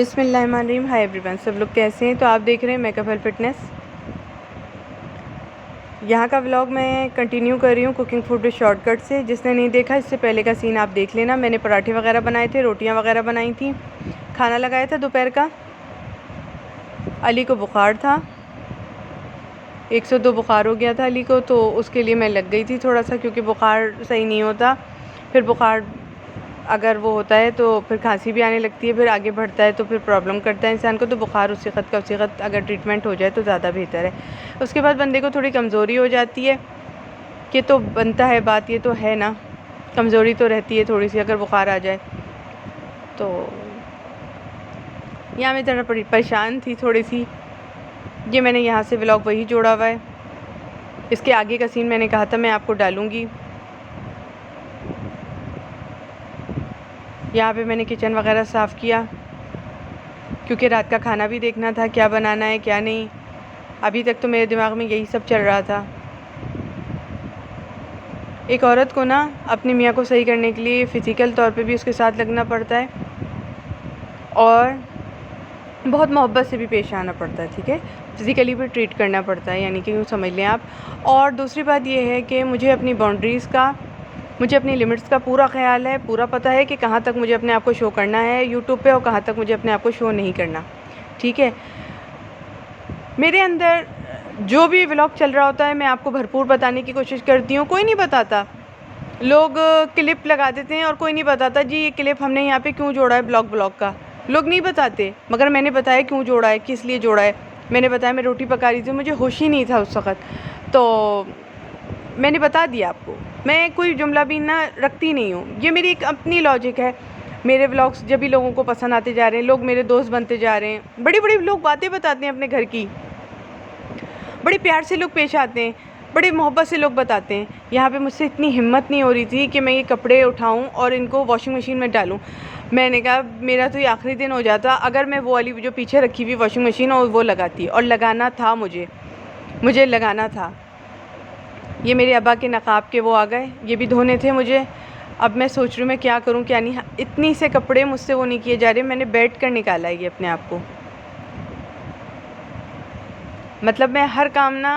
बिस्मिल्लाहिर्रहमानिर्रहीम। Hi everyone, सब लोग कैसे हैं? तो आप देख रहे हैं मेकअप हेल्थ फिटनेस। यहाँ का व्लॉग मैं कंटिन्यू कर रही हूँ कुकिंग फूड शॉर्टकट से। जिसने नहीं देखा इससे पहले का सीन आप देख लेना। मैंने पराठे वगैरह बनाए थे, रोटियाँ वगैरह बनाई थी, खाना लगाया था दोपहर का। अली को बुखार था, 102 बुखार हो गया था अली को, तो उसके लिए मैं लग गई थी थोड़ा सा, क्योंकि बुखार सही नहीं होता। फिर बुखार अगर वो होता है तो फिर खांसी भी आने लगती है, फिर आगे बढ़ता है तो फिर प्रॉब्लम करता है इंसान को। तो बुखार उसी वक्त का उसी वक्त अगर ट्रीटमेंट हो जाए तो ज़्यादा बेहतर है। उसके बाद बंदे को थोड़ी कमज़ोरी हो जाती है, कि तो बनता है बात, ये तो है ना, कमज़ोरी तो रहती है थोड़ी सी अगर बुखार आ जाए। तो यहाँ मैं ज़रा परेशान थी थोड़ी सी, ये मैंने यहाँ से व्लॉग वही जोड़ा हुआ है। इसके आगे का सीन मैंने कहा था मैं आपको डालूँगी। यहाँ पे मैंने किचन वगैरह साफ़ किया, क्योंकि रात का खाना भी देखना था, क्या बनाना है क्या नहीं। अभी तक तो मेरे दिमाग में यही सब चल रहा था। एक औरत को ना अपनी मियाँ को सही करने के लिए फ़िज़िकल तौर पे भी उसके साथ लगना पड़ता है, और बहुत मोहब्बत से भी पेश आना पड़ता है, ठीक है। फ़िज़िकली भी ट्रीट करना पड़ता है, यानी कि यूँ समझ लें आप। और दूसरी बात ये है कि मुझे अपनी बाउंड्रीज़ का, मुझे अपनी लिमिट्स का पूरा ख़्याल है, पूरा पता है कि कहाँ तक मुझे अपने आप को शो करना है यूट्यूब पे और कहाँ तक मुझे अपने आप को शो नहीं करना, ठीक है। मेरे अंदर जो भी व्लॉग चल रहा होता है मैं आपको भरपूर बताने की कोशिश करती हूँ। कोई नहीं बताता, लोग क्लिप लगा देते हैं और कोई नहीं बताता जी ये क्लिप हमने यहाँ पे क्यों जोड़ा है ब्लॉग का। लोग नहीं बताते, मगर मैंने बताया क्यों जोड़ा है, किस लिए जोड़ा है। मैंने बताया मैं रोटी पका रही थी, मुझे होश ही नहीं था उस वक़्त, तो मैंने बता दिया आपको। मैं कोई जुमला भी ना रखती नहीं हूँ, ये मेरी एक अपनी लॉजिक है। मेरे व्लॉग्स जब भी लोगों को पसंद आते जा रहे हैं, लोग मेरे दोस्त बनते जा रहे हैं, बड़ी-बड़ी लोग बातें बताते हैं अपने घर की, बड़े प्यार से लोग पेश आते हैं, बड़े मोहब्बत से लोग बताते हैं। यहाँ पे मुझसे इतनी हिम्मत नहीं हो रही थी कि मैं ये कपड़े उठाऊँ और इनको वॉशिंग मशीन में डालूँ। मैंने कहा मेरा तो ये आखिरी दिन हो जाता अगर मैं वो वाली जो पीछे रखी हुई वॉशिंग मशीन और वो लगाती, और लगाना था मुझे लगाना था। ये मेरे अब्बा के नकाब के वो आ गए, ये भी धोने थे मुझे। अब मैं सोच रही हूँ मैं क्या करूँ क्या नहीं। इतनी से कपड़े मुझसे वो नहीं किए जा रहे। मैंने बैठ कर निकाला है ये अपने आप को, मतलब मैं हर काम ना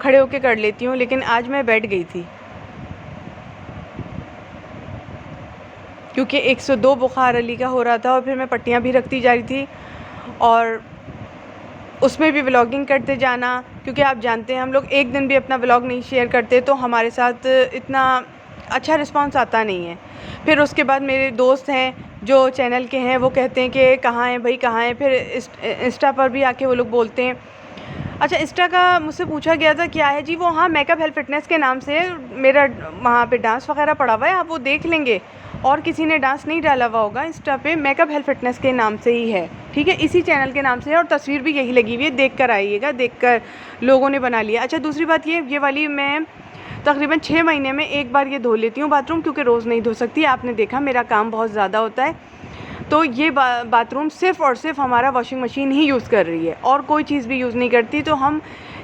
खड़े होके कर लेती हूँ, लेकिन आज मैं बैठ गई थी क्योंकि 102 बुखार अली का हो रहा था, और फिर मैं पट्टियाँ भी रखती जा रही थी और उसमें भी व्लॉगिंग करते जाना। क्योंकि आप जानते हैं हम लोग एक दिन भी अपना व्लॉग नहीं शेयर करते तो हमारे साथ इतना अच्छा रिस्पांस आता नहीं है। फिर उसके बाद मेरे दोस्त हैं जो चैनल के हैं, वो कहते हैं कि कहाँ हैं भाई कहाँ हैं। फिर इंस्टा पर भी आके वो लोग बोलते हैं। अच्छा, इंस्टा का मुझसे पूछा गया था क्या है जी वो, हाँ मेकअप हेल्थ फिटनेस के नाम से मेरा वहाँ पे डांस वगैरह पड़ा हुआ है, आप वो देख लेंगे। और किसी ने डांस नहीं डाला हुआ होगा इंस्टा पे, मेकअप हेल्थ फिटनेस के नाम से ही है, ठीक है, इसी चैनल के नाम से है। और तस्वीर भी यही लगी हुई है, देख कर आइएगा, देख कर लोगों ने बना लिया। अच्छा, दूसरी बात ये वाली मैं तकरीबन 6 महीने में एक बार ये धो लेती हूँ बाथरूम, क्योंकि रोज़ नहीं धो सकती। आपने देखा मेरा काम बहुत ज़्यादा होता है, तो ये बाथरूम सिर्फ़ और सिर्फ हमारा वॉशिंग मशीन ही यूज़ कर रही है और कोई चीज़ भी यूज़ नहीं करती। तो हम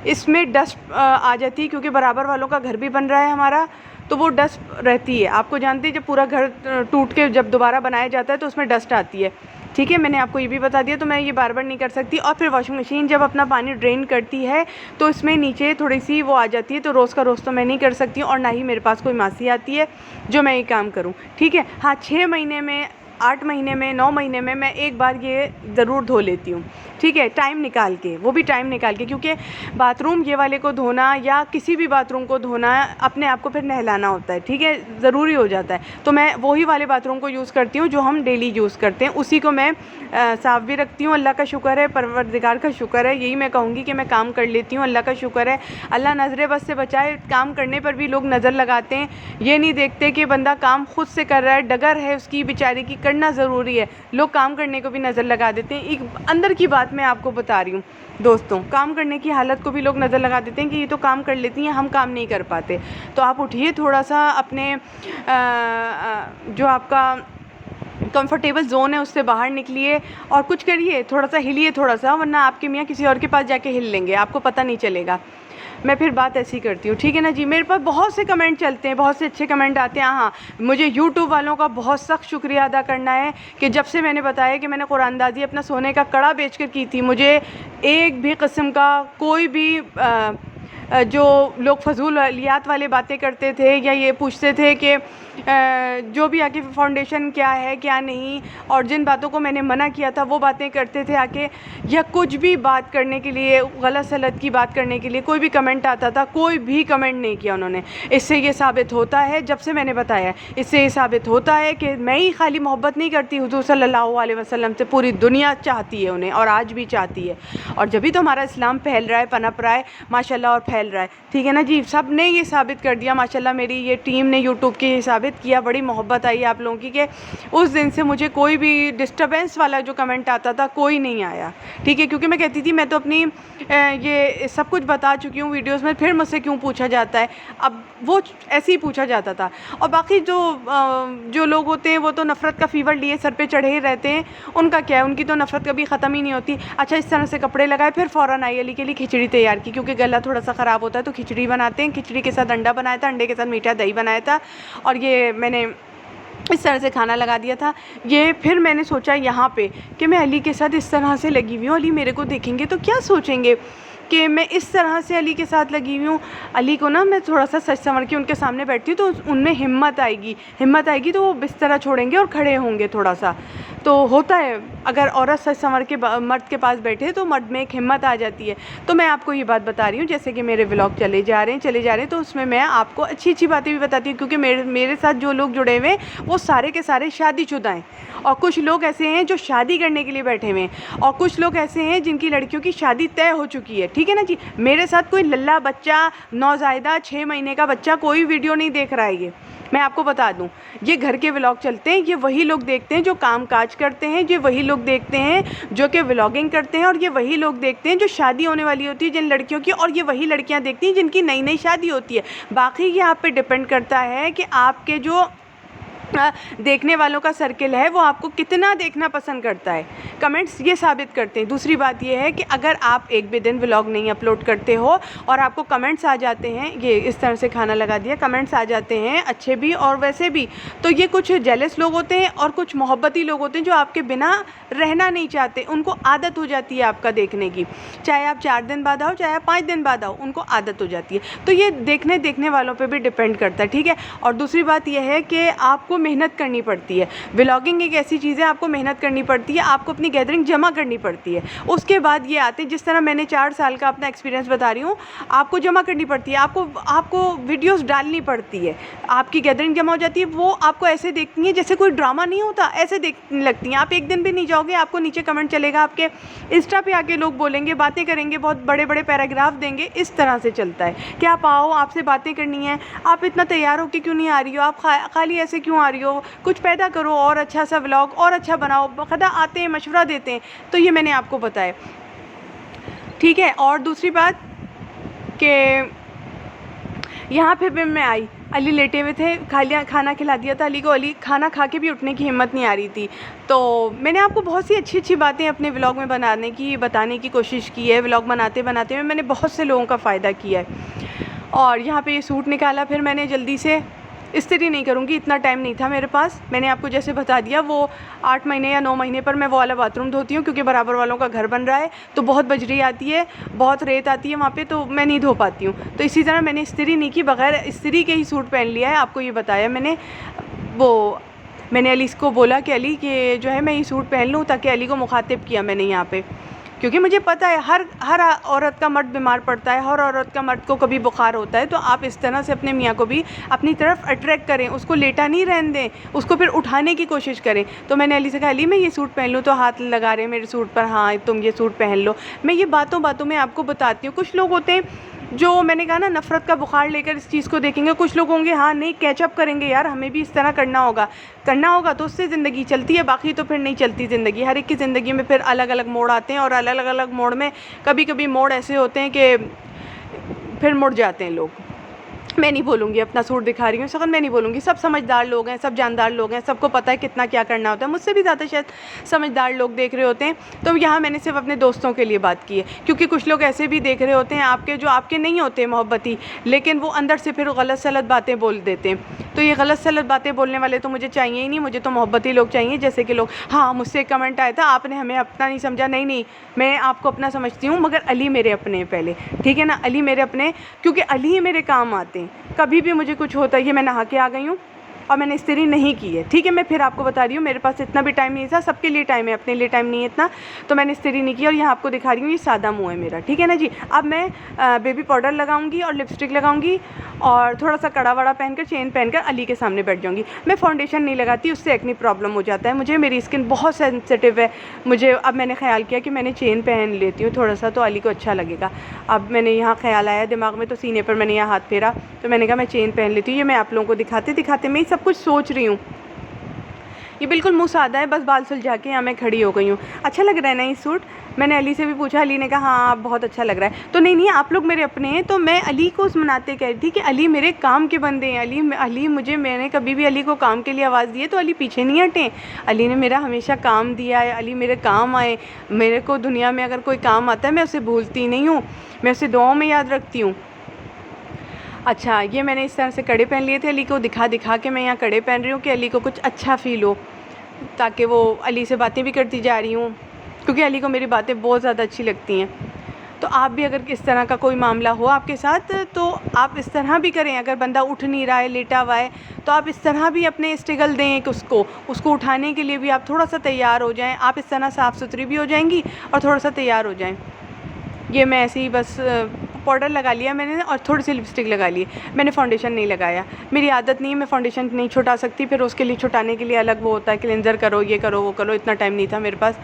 इसमें डस्ट आ जाती है, क्योंकि बराबर वालों का घर भी बन रहा है हमारा, तो वो डस्ट रहती है। आपको जानते हैं जब पूरा घर टूट के जब दोबारा बनाया जाता है तो उसमें डस्ट आती है, ठीक है। मैंने आपको ये भी बता दिया, तो मैं ये बार बार नहीं कर सकती। और फिर वॉशिंग मशीन जब अपना पानी ड्रेन करती है तो इसमें नीचे थोड़ी सी वो आ जाती है, तो रोज़ का रोज़ तो मैं नहीं कर सकती हूँ, और ना ही मेरे पास कोई मासी आती है जो मैं ये काम करूँ, ठीक है। हाँ, 6 महीने में, 8 महीने में, 9 महीने में मैं एक बार ये ज़रूर धो लेती हूँ, ठीक है, टाइम निकाल के, वो भी टाइम निकाल के। क्योंकि बाथरूम ये वाले को धोना या किसी भी बाथरूम को धोना अपने आप को फिर नहलाना होता है, ठीक है, ज़रूरी हो जाता है। तो मैं वही वाले बाथरूम को यूज़ करती हूँ जो हम डेली यूज़ करते हैं, उसी को मैं साफ़ भी रखती हूँ। अल्लाह का शुक्र है, परवरदिगार का शुक्र है, यही मैं कहूँगी कि मैं काम कर लेती हूँ, अल्लाह का शुक्र है। अल्लाह नज़र बस से बचाए। काम करने पर भी लोग नज़र लगाते हैं, ये नहीं देखते कि बंदा काम खुद से कर रहा है, डगर है उसकी बेचारे की, करना ज़रूरी है। लोग काम करने को भी नज़र लगा देते हैं। एक अंदर की बात मैं आपको बता रही हूँ दोस्तों, काम करने की हालत को भी लोग नज़र लगा देते हैं कि ये तो काम कर लेती हैं, हम काम नहीं कर पाते। तो आप उठिए, थोड़ा सा अपने जो आपका कंफर्टेबल ज़ोन है उससे बाहर निकलिए और कुछ करिए, थोड़ा सा हिलिए थोड़ा सा, वरना आपके मियाँ किसी और के पास जाके हिल लेंगे, आपको पता नहीं चलेगा। मैं फिर बात ऐसी करती हूँ, ठीक है ना जी। मेरे पास बहुत से कमेंट चलते हैं, बहुत से अच्छे कमेंट आते हैं। हाँ, मुझे यूट्यूब वालों का बहुत सख्त शुक्रिया अदा करना है कि जब से मैंने बताया कि मैंने कुरानदाज़ी अपना सोने का कड़ा बेच कर की थी, मुझे एक भी किस्म का कोई भी जो लोग फजूलियात वाले बातें करते थे या ये पूछते थे कि जो भी आके फाउंडेशन क्या है क्या नहीं, और जिन बातों को मैंने मना किया था वो बातें करते थे आके, या कुछ भी बात करने के लिए, गलत सलत की बात करने के लिए कोई भी कमेंट आता था, कोई भी कमेंट नहीं किया उन्होंने। इससे ये साबित होता है, जब से मैंने बताया, इससे ये साबित होता है कि मैं ही खाली मोहब्बत नहीं करती हुज़ूर सल्लल्लाहु अलैहि वसल्लम से, पूरी दुनिया चाहती है उन्हें और आज भी चाहती है। और जब भी तो हमारा इस्लाम फैल रहा है, पनप रहा है माशाल्लाह और फैल रहा है, ठीक है ना जी। सब ने ये साबित कर दिया माशाल्लाह, मेरी ये टीम ने यूट्यूब की साबित किया। बड़ी मोहब्बत आई आप लोगों की कि उस दिन से मुझे कोई भी डिस्टर्बेंस वाला जो कमेंट आता था कोई नहीं आया, ठीक है। क्योंकि मैं कहती थी मैं तो अपनी ये सब कुछ बता चुकी हूँ वीडियोस में, फिर मुझसे क्यों पूछा जाता है। अब वो ऐसे ही पूछा जाता था। और बाकी जो लोग होते हैं वो तो नफ़रत का फ़ीवर लिए सर पे चढ़े ही रहते हैं, उनका क्या है, उनकी तो नफ़रत कभी ख़त्म ही नहीं होती। अच्छा, इस तरह से कपड़े लगाए, फिर फ़ौरन आई अली के लिए खिचड़ी तैयार की, क्योंकि गला थोड़ा सा ख़राब होता है तो खिचड़ी बनाते हैं। खिचड़ी के साथ अंडा बनाया था, अंडे के साथ मीठा दही बनाया था, और ये मैंने इस तरह से खाना लगा दिया था। ये फिर मैंने सोचा यहाँ पे कि मैं अली के साथ इस तरह से लगी हुई हूँ, अली मेरे को देखेंगे तो क्या सोचेंगे कि मैं इस तरह से अली के साथ लगी हुई हूँ। अली को ना मैं थोड़ा सा सच संवर के उनके सामने बैठती हूँ तो उनमें हिम्मत आएगी तो वो बिस्तर छोड़ेंगे और खड़े होंगे थोड़ा सा। तो होता है, अगर औरत सच संवर के मर्द के पास बैठे तो मर्द में एक हिम्मत आ जाती है। तो मैं आपको ये बात बता रही हूँ, जैसे कि मेरे व्लॉग चले जा रहे हैं तो उसमें मैं आपको अच्छी बातें भी बताती हूँ, क्योंकि मेरे साथ जो लोग जुड़े हुए हैं वो सारे के सारे शादीशुदा हैं, और कुछ लोग ऐसे हैं जो शादी करने के लिए बैठे हुए हैं, और कुछ लोग ऐसे हैं जिनकी लड़कियों की शादी तय हो चुकी है, ठीक है ना जी। मेरे साथ कोई लल्ला बच्चा, नौज़ायदा 6 महीने का बच्चा कोई वीडियो नहीं देख रहा है। ये मैं आपको बता दूं, ये घर के व्लॉग चलते हैं, ये वही लोग देखते हैं जो काम काज करते हैं, ये वही लोग देखते हैं जो कि व्लॉगिंग करते हैं, और ये वही लोग देखते हैं जो शादी होने वाली होती है जिन लड़कियों की, और ये वही लड़कियां देखती हैं जिनकी नई नई शादी होती है। बाकी ये आप पे डिपेंड करता है कि आपके जो देखने वालों का सर्किल है वो आपको कितना देखना पसंद करता है। कमेंट्स ये साबित करते हैं। दूसरी बात ये है कि अगर आप एक भी दिन व्लॉग नहीं अपलोड करते हो और आपको कमेंट्स आ जाते हैं, ये इस तरह से खाना लगा दिया, कमेंट्स आ जाते हैं अच्छे भी और वैसे भी, तो ये कुछ जेलस लोग होते हैं और कुछ मोहब्बती लोग होते हैं जो आपके बिना रहना नहीं चाहते। उनको आदत हो जाती है आपका देखने की, चाहे आप 4 दिन बाद आओ चाहे आप 5 दिन बाद आओ, उनको आदत हो जाती है। तो ये देखने वालों पर भी डिपेंड करता है, ठीक है। और दूसरी बात यह है कि आपको मेहनत करनी पड़ती है। व्लॉगिंग एक ऐसी चीज़ है, आपको मेहनत करनी पड़ती है, आपको अपनी गैदरिंग जमा करनी पड़ती है। उसके बाद ये आते हैं, जिस तरह मैंने 4 साल का अपना एक्सपीरियंस बता रही हूँ, आपको जमा करनी पड़ती है, आपको वीडियोस डालनी पड़ती है, आपकी गैदरिंग जमा हो जाती है। वो आपको ऐसे देखती हैं जैसे कोई ड्रामा नहीं होता, ऐसे देखने लगती हैं। आप एक दिन भी नहीं जाओगे, आपको नीचे कमेंट चलेगा, आपके इंस्टा पे आके लोग बोलेंगे, बातें करेंगे, बहुत बड़े बड़े पैराग्राफ देंगे। इस तरह से चलता है कि आप आओ, आपसे बातें करनी है, आप इतना तैयार होकर क्यों नहीं आ रही हो, आप खाली ऐसे क्यों आ रही हो, कुछ पैदा करो और अच्छा सा व्लॉग और अच्छा बनाओ। बखदा आते हैं, मशवरा देते हैं। तो ये मैंने आपको बताया, ठीक है। और दूसरी बात कि यहाँ पे मैं आई, अली लेटे हुए थे, खाना खिला दिया था अली को। अली खाना खा के भी उठने की हिम्मत नहीं आ रही थी। तो मैंने आपको बहुत सी अच्छी बातें अपने व्लॉग में बताने की कोशिश की है। व्लॉग बनाते बनाते मैंने बहुत से लोगों का फ़ायदा किया है। और यहाँ पे ये सूट निकाला, फिर मैंने जल्दी से, इस्त्री नहीं करूँगी, इतना टाइम नहीं था मेरे पास। मैंने आपको जैसे बता दिया, वो 8 महीने या 9 महीने पर मैं वो वाला बाथरूम धोती हूँ, क्योंकि बराबर वालों का घर बन रहा है तो बहुत बजरी आती है, बहुत रेत आती है वहाँ पे, तो मैं नहीं धो पाती हूँ। तो इसी तरह मैंने इस्त्री नहीं की, बग़ैर इस्त्री के ही सूट पहन लिया है। आपको ये बताया मैंने अली को बोला कि अली के जो है मैं ये सूट पहन लूँ, ताकि अली को मुखातिब किया मैंने यहाँ पे, क्योंकि मुझे पता है हर औरत का मर्द बीमार पड़ता है, हर औरत का मर्द को कभी बुखार होता है। तो आप इस तरह से अपने मियाँ को भी अपनी तरफ अट्रैक्ट करें, उसको लेटा नहीं रहने दें, उसको फिर उठाने की कोशिश करें। तो मैंने अली से कहा, अली मैं ये सूट पहन लूँ, तो हाथ लगा रहे हैं मेरे सूट पर, हाँ तुम ये सूट पहन लो। मैं ये बातों में आपको बताती हूँ। कुछ लोग होते हैं जो, मैंने कहा ना, नफ़रत का बुखार लेकर इस चीज़ को देखेंगे। कुछ लोग होंगे हाँ नहीं, कैचअप करेंगे, यार हमें भी इस तरह करना होगा तो उससे ज़िंदगी चलती है, बाकी तो फिर नहीं चलती ज़िंदगी। हर एक की ज़िंदगी में फिर अलग अलग मोड़ आते हैं, और अलग अलग मोड़ में कभी कभी मोड़ ऐसे होते हैं कि फिर मुड़ जाते हैं लोग। मैं नहीं बोलूँगी, अपना सूट दिखा रही हूँ इस वक्त, मैं नहीं बोलूँगी। सब समझदार लोग हैं, सब जानदार लोग हैं, सबको पता है कितना क्या करना होता है। मुझसे भी ज़्यादा शायद समझदार लोग देख रहे होते हैं। तो यहाँ मैंने सिर्फ अपने दोस्तों के लिए बात की है, क्योंकि कुछ लोग ऐसे भी देख रहे होते हैं आपके, जो आपके नहीं होते मोहब्बती, लेकिन वो अंदर से फिर गलत सलत बातें बोल देते हैं। तो ये गलत सलत बातें बोलने वाले तो मुझे चाहिए ही नहीं। मुझे तो मोहब्बती लोग चाहिए, जैसे कि लोग, हाँ मुझसे एक कमेंट आया था, आपने हमें अपना नहीं समझा। नहीं नहीं, मैं आपको अपना समझती हूँ, मगर अली मेरे अपने हैं पहले, ठीक है ना। अली मेरे अपने, क्योंकि अली ही मेरे काम आते हैं। कभी भी मुझे कुछ होता है, ये मैं नहा के आ गई हूँ और मैंने इस्त्री नहीं की है, ठीक है। मैं फिर आपको बता रही हूँ, मेरे पास इतना भी टाइम नहीं था, सबके लिए टाइम है, अपने लिए टाइम नहीं है इतना, तो मैंने इस्त्री नहीं की। और यहाँ आपको दिखा रही हूँ, ये सादा मुँह है मेरा, ठीक है ना जी। अब मैं बेबी पाउडर लगाऊंगी और लिपस्टिक लगाऊंगी और थोड़ा सा कड़ा वड़ा पहनकर, चेन पहनकर अली के सामने बैठ जाऊँगी। मैं फाउंडेशन नहीं लगाती, उससे एक्ने प्रॉब्लम हो जाता है मुझे, मेरी स्किन बहुत सेंसिटिव है मुझे। अब मैंने ख्याल किया कि मैंने चेन पहन लेती हूँ थोड़ा सा, तो अली को अच्छा लगेगा। अब मैंने यहाँ ख्याल आया दिमाग में, तो सीने पर मैंने यहाँ हाथ फेरा, तो मैंने कहा मैं चेन पहन लेती हूँ। ये मैं आप लोगों को दिखाते दिखाते मैं सब कुछ सोच रही हूँ। ये बिल्कुल मुँह सादा है, बस बाल सुलझा के यहाँ मैं खड़ी हो गई हूँ। अच्छा लग रहा है ना ये सूट? मैंने अली से भी पूछा, अली ने कहा हाँ आप बहुत अच्छा लग रहा है। तो नहीं आप लोग मेरे अपने हैं, तो मैं अली को मनाते कह रही थी कि अली मेरे काम के बंदे हैं। अली मुझे, मैंने कभी भी अली को काम के लिए आवाज़ दी है तो अली पीछे नहीं हटे। अली ने मेरा हमेशा काम दिया है, अली मेरे काम आए। मेरे को दुनिया में अगर कोई काम आता है मैं उसे भूलती नहीं हूँ, मैं उसे दुआओं में याद रखती हूँ। अच्छा, ये मैंने इस तरह से कड़े पहन लिए थे, अली को दिखा दिखा के मैं यहाँ कड़े पहन रही हूँ कि अली को कुछ अच्छा फ़ील हो, ताकि वो, अली से बातें भी करती जा रही हूँ, क्योंकि अली को मेरी बातें बहुत ज़्यादा अच्छी लगती हैं। तो आप भी अगर इस तरह का कोई मामला हो आपके साथ, तो आप इस तरह भी करें। अगर बंदा उठ नहीं रहा है, लेटा हुआ है, तो आप इस तरह भी अपने स्ट्रगल दें कि उसको उठाने के लिए भी आप थोड़ा सा तैयार हो जाएँ। आप इस तरह साफ़ सुथरी भी हो जाएंगी और थोड़ा सा तैयार हो जाएँ। ये मैं ऐसे ही बस पाउडर लगा लिया मैंने और थोड़ी सी लिपस्टिक लगा ली, मैंने फाउंडेशन नहीं लगाया। मेरी आदत नहीं है, मैं फाउंडेशन नहीं छुटा सकती, फिर उसके लिए छुटाने के लिए अलग वो होता है, क्लेंजर करो, ये करो, वो करो, इतना टाइम नहीं था मेरे पास।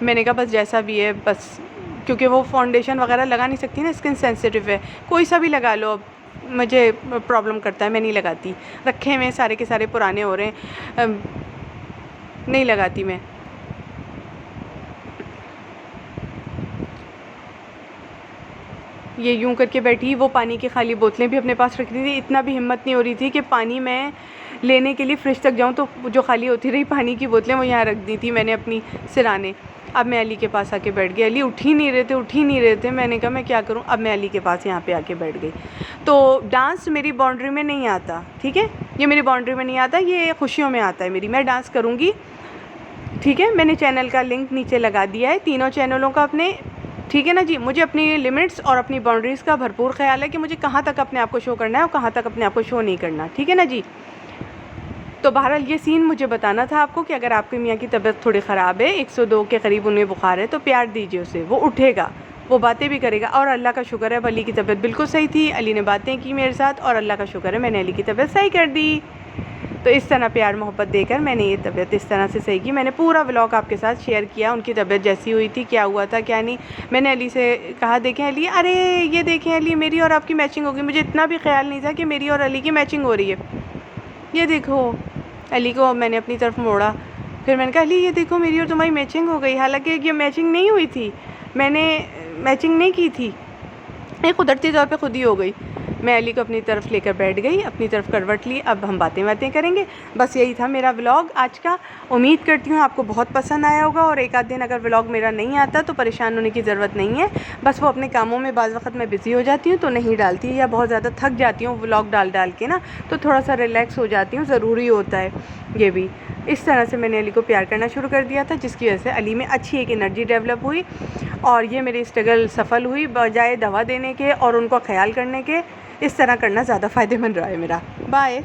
मैंने कहा बस जैसा भी है बस, क्योंकि वो फाउंडेशन वगैरह लगा नहीं सकती ना, स्किन सेंसिटिव है, कोई सा भी लगा लो, मुझे प्रॉब्लम करता है, मैं नहीं लगाती। रखे हुए सारे के सारे पुराने हो रहे हैं, नहीं लगाती मैं। ये यूं करके बैठी, वो पानी की खाली बोतलें भी अपने पास रख दी थी। इतना भी हिम्मत नहीं हो रही थी कि पानी मैं लेने के लिए फ्रिज तक जाऊं, तो जो खाली होती रही पानी की बोतलें वो यहाँ रख दी थी मैंने अपनी सिराने। अब मैं अली के पास आके बैठ गई, अली उठ ही नहीं रहे थे। मैंने कहा मैं क्या करूं, अब मैं अली के पास यहाँ पे आके बैठ गई। तो डांस मेरी बाउंड्री में नहीं आता, ठीक है, ये मेरी बाउंड्री में नहीं आता, ये खुशियों में आता है मेरी, मैं डांस करूँगी, ठीक है। मैंने चैनल का लिंक नीचे लगा दिया है, तीनों चैनलों का अपने, ठीक है ना जी। मुझे अपनी लिमिट्स और अपनी बाउंड्रीज़ का भरपूर ख्याल है कि मुझे कहाँ तक अपने आप को शो करना है और कहाँ तक अपने आप को शो नहीं करना, ठीक है ना जी। तो बहरहाल ये सीन मुझे बताना था आपको कि अगर आपकी मियाँ की तबीयत थोड़ी ख़राब है, 102 के करीब उन्हें बुखार है, तो प्यार दीजिए उसे, वो उठेगा, वो बातें भी करेगा। और अल्लाह का शुक्र है अब अली की तबीयत बिल्कुल सही थी, अली ने बातें की मेरे साथ और अल्लाह का शुक्र है मैंने अली की तबीयत सही कर दी। तो इस तरह प्यार मोहब्बत देकर मैंने ये तबीयत इस तरह से सही की। मैंने पूरा व्लॉग आपके साथ शेयर किया, उनकी तबीयत जैसी हुई थी, क्या हुआ था क्या नहीं। मैंने अली से कहा देखें अली, अरे ये देखें अली, मेरी और आपकी मैचिंग होगी। मुझे इतना भी ख्याल नहीं था कि मेरी और अली की मैचिंग हो रही है। ये देखो, अली को मैंने अपनी तरफ मोड़ा, फिर मैंने कहा अली ये देखो मेरी और तुम्हारी मैचिंग हो गई। हालांकि ये मैचिंग नहीं हुई थी, मैंने मैचिंग नहीं की थी, ये कुदरती तौर पे खुद ही हो गई। मैं अली को अपनी तरफ लेकर बैठ गई, अपनी तरफ करवट ली, अब हम बातें करेंगे। बस यही था मेरा व्लॉग आज का। उम्मीद करती हूँ आपको बहुत पसंद आया होगा, और एक आध दिन अगर व्लॉग मेरा नहीं आता तो परेशान होने की ज़रूरत नहीं है। बस वो अपने कामों में बाज़ वक़्त मैं बिज़ी हो जाती हूँ तो नहीं डालती, या बहुत ज़्यादा थक जाती हूँ व्लॉग डाल के ना, तो थोड़ा सा रिलैक्स हो जाती हूँ, ज़रूरी होता है ये भी। इस तरह से मैंने अली को प्यार करना शुरू कर दिया था, जिसकी वजह से अली में अच्छी एक एनर्जी डेवलप हुई, और ये मेरी स्ट्रगल सफल हुई। बजाय दवा देने के और उनका ख्याल करने के, इस तरह करना ज़्यादा फ़ायदेमंद रहा है मेरा। बाय।